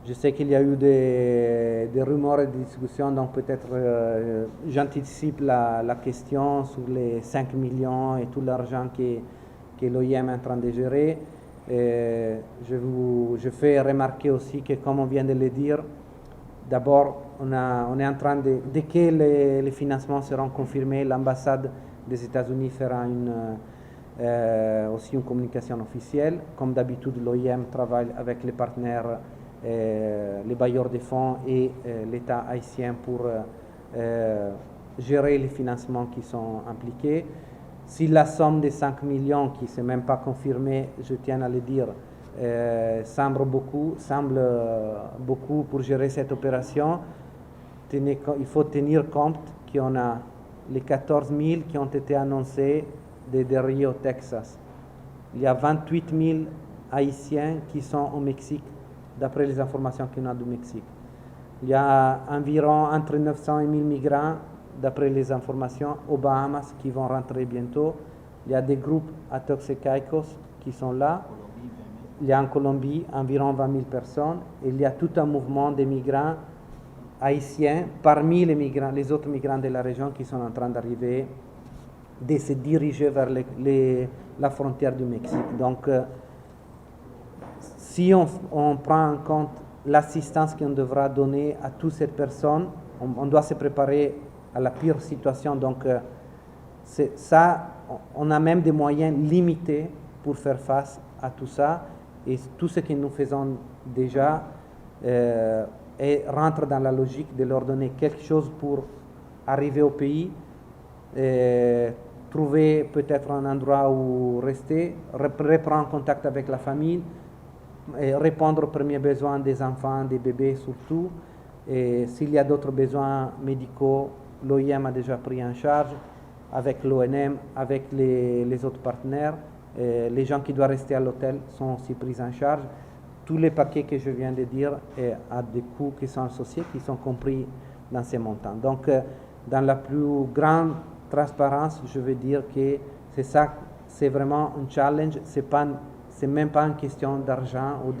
Je sais qu'il y a eu des rumeurs et des discussions, donc peut-être j'anticipe la question sur les 5 millions et tout l'argent que l'OIM est en train de gérer. Je fais remarquer aussi que, comme on vient de le dire, d'abord, on est en train de, dès que les financements seront confirmés, l'ambassade des États-Unis fera aussi une communication officielle. Comme d'habitude, l'OIM travaille avec les partenaires, les bailleurs de fonds et l'État haïtien pour gérer les financements qui sont impliqués. Si la somme des 5 millions, qui ne s'est même pas confirmée, je tiens à le dire, semble beaucoup pour gérer cette opération, il faut tenir compte qu'on a les 14 000 qui ont été annoncés de Rio, Texas. Il y a 28 000 Haïtiens qui sont au Mexique, d'après les informations qu'on a du Mexique. Il y a environ entre 900 et 1000 migrants, d'après les informations, aux Bahamas qui vont rentrer bientôt. Il y a des groupes à Toxecaicos qui sont là. Il y a en Colombie environ 20 000 personnes. Et il y a tout un mouvement de migrants haïtiens parmi les autres migrants de la région qui sont en train d'arriver, de se diriger vers la frontière du Mexique. Donc, si on prend en compte l'assistance qu'on devra donner à toutes ces personnes, on doit se préparer à la pire situation. Donc, on a même des moyens limités pour faire face à tout ça. Et tout ce que nous faisons déjà rentre dans la logique de leur donner quelque chose pour arriver au pays, trouver peut-être un endroit où rester, reprendre contact avec la famille, et répondre aux premiers besoins des enfants, des bébés surtout. Et s'il y a d'autres besoins médicaux, l'OIM a déjà pris en charge avec l'ONM, avec les autres partenaires. Les gens qui doivent rester à l'hôtel sont aussi pris en charge. Tous les paquets que je viens de dire à des coûts qui sont associés, qui sont compris dans ces montants. Donc, dans la plus grande transparence, je veux dire que c'est ça, c'est vraiment un challenge. C'est même pas une question d'argent ou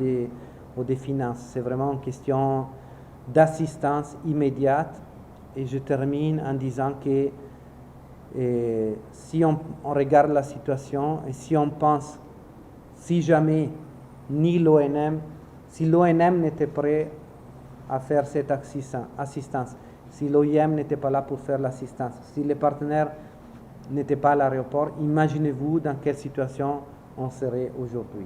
des finances. C'est vraiment une question d'assistance immédiate. Et je termine en disant que si on regarde la situation et si on pense, si jamais si l'ONM n'était prêt à faire cette assistance, si l'OIM n'était pas là pour faire l'assistance, si les partenaires n'étaient pas à l'aéroport, imaginez-vous dans quelle situation on serait aujourd'hui.